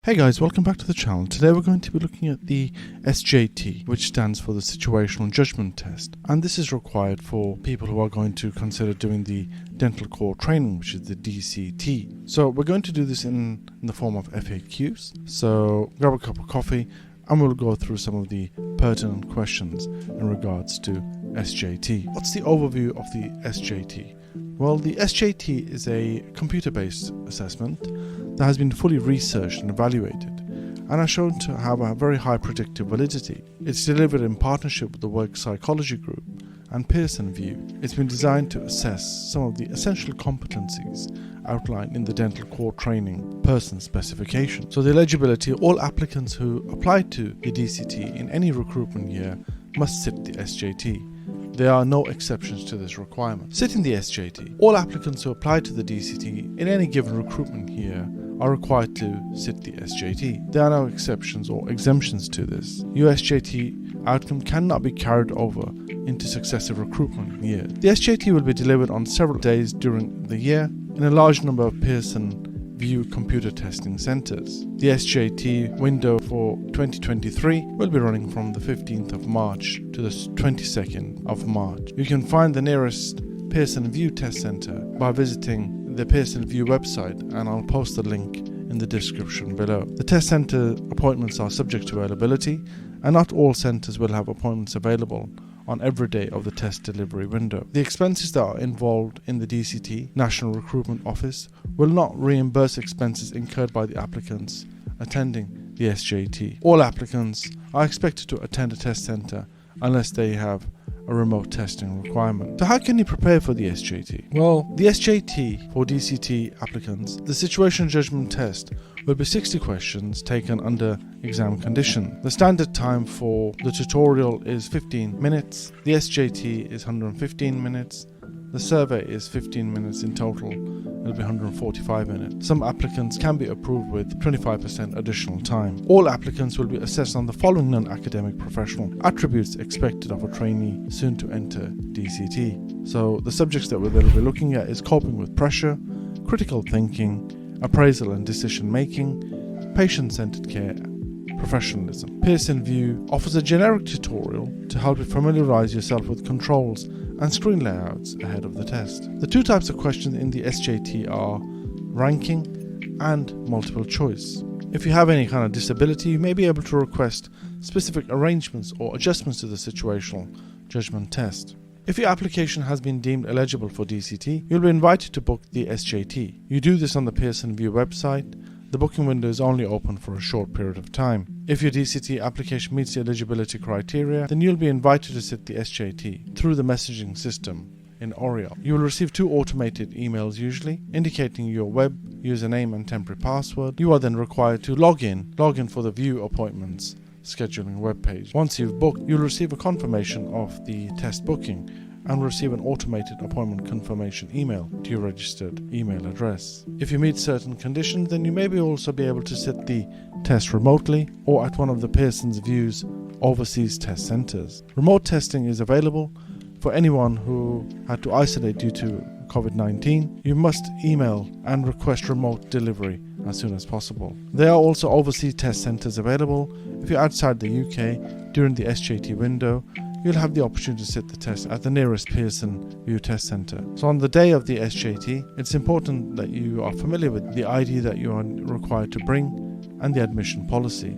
Hey guys, welcome back to the channel. Today we're going to be looking at the SJT, which stands for the Situational Judgement Test. And this is required for people who are going to consider doing the dental core training, which is the DCT. So we're going to do this in the form of FAQs. So grab a cup of coffee and we'll go through some of the pertinent questions in regards to SJT. What's the overview of the SJT? Well, the SJT is a computer-based assessment that has been fully researched and evaluated and are shown to have a very high predictive validity. It's delivered in partnership with the Work Psychology Group and Pearson VUE. It's been designed to assess some of the essential competencies outlined in the dental core training person specification. So the eligibility, all applicants who apply to the DCT in any recruitment year must sit the SJT. There are no exceptions to this requirement. Sitting the SJT, all applicants who apply to the DCT in any given recruitment year are required to sit the SJT. There are no exceptions or exemptions to this. Your SJT outcome cannot be carried over into successive recruitment years. The SJT will be delivered on several days during the year in a large number of Pearson VUE computer testing centers. The SJT window for 2023 will be running from the 15th of March to the 22nd of March. You can find the nearest Pearson VUE test center by visiting the Pearson VUE website, and I'll post the link in the description below. The test center appointments are subject to availability, and not all centers will have appointments available on every day of the test delivery window. The expenses that are involved in the DCT National Recruitment Office will not reimburse expenses incurred by the applicants attending the SJT. All applicants are expected to attend a test center unless they have a remote testing requirement. So how can you prepare for the SJT? Well, the SJT for DCT applicants, the Situational Judgement Test will be 60 questions taken under exam condition. The standard time for the tutorial is 15 minutes. The SJT is 115 minutes. The survey is 15 minutes in total. It'll be 145 minutes. Some applicants can be approved with 25% additional time. All applicants will be assessed on the following non-academic professional attributes expected of a trainee soon to enter DCT. So the subjects that we'll be looking at is coping with pressure, critical thinking, appraisal and decision making, patient-centered care, professionalism. Pearson VUE offers a generic tutorial to help you familiarize yourself with controls and screen layouts ahead of the test. The two types of questions in the SJT are ranking and multiple choice. If you have any kind of disability, you may be able to request specific arrangements or adjustments to the Situational Judgement Test. If your application has been deemed eligible for DCT, you'll be invited to book the SJT. You do this on the Pearson VUE website. The booking window is only open for a short period of time. If your DCT application meets the eligibility criteria, then you'll be invited to sit the SJT through the messaging system in Oriel. You will receive 2 automated emails usually, indicating your web username and temporary password. You are then required to log in for the VUE appointments scheduling webpage. Once you've booked, you'll receive a confirmation of the test booking and receive an automated appointment confirmation email to your registered email address. If you meet certain conditions, then you may also be able to sit the test remotely or at one of the Pearson's VUE's overseas test centers. Remote testing is available for anyone who had to isolate due to COVID-19. You must email and request remote delivery as soon as possible. There are also overseas test centers available. If you're outside the UK during the SJT window, you'll have the opportunity to sit the test at the nearest Pearson VUE test center. So on the day of the SJT, it's important that you are familiar with the ID that you are required to bring and the admission policy.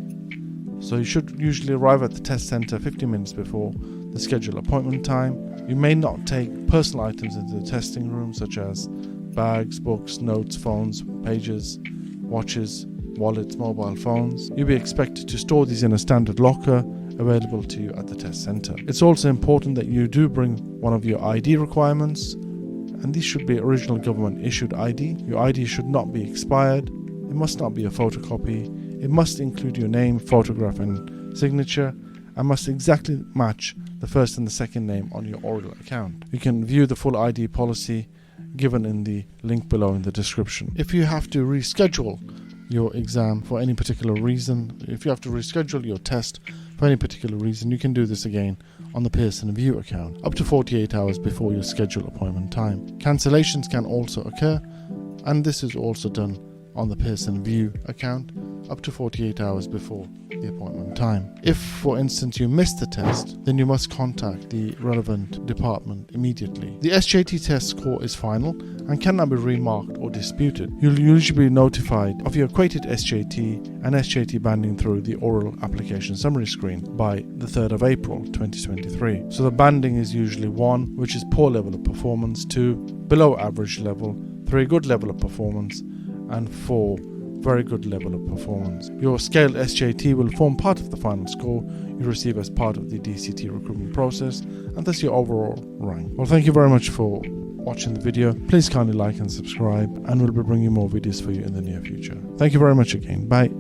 So you should usually arrive at the test center 15 minutes before the scheduled appointment time. You may not take personal items into the testing room, such as bags, books, notes, phones, pages, watches, wallets, mobile phones. You'll be expected to store these in a standard locker available to you at the test center. It's also important that you do bring one of your ID requirements, and these should be original government issued ID. Your ID should not be expired. It must not be a photocopy. It must include your name, photograph and signature, and must exactly match the first and the second name on your Oriel account. You can view the full ID policy given in the link below in the description. If you have to reschedule your exam for any particular reason, if you have to reschedule your test for any particular reason, you can do this again on the Pearson VUE account up to 48 hours before your scheduled appointment time. Cancellations can also occur, and this is also done on the Pearson VUE account. up to 48 hours before the appointment time. If, for instance, you missed the test, then you must contact the relevant department immediately. The SJT test score is final and cannot be remarked or disputed. You'll usually be notified of your equated SJT and SJT banding through the oral application summary screen by the 3rd of April 2023. So the banding is usually 1, which is poor level of performance, 2, below average level, 3, good level of performance, and 4, very good level of performance. Your scaled SJT will form part of the final score you receive as part of the DCT recruitment process, and thus your overall rank. Well, thank you very much for watching the video. Please kindly like and subscribe, and we'll be bringing more videos for you in the near future. Thank you very much again. Bye.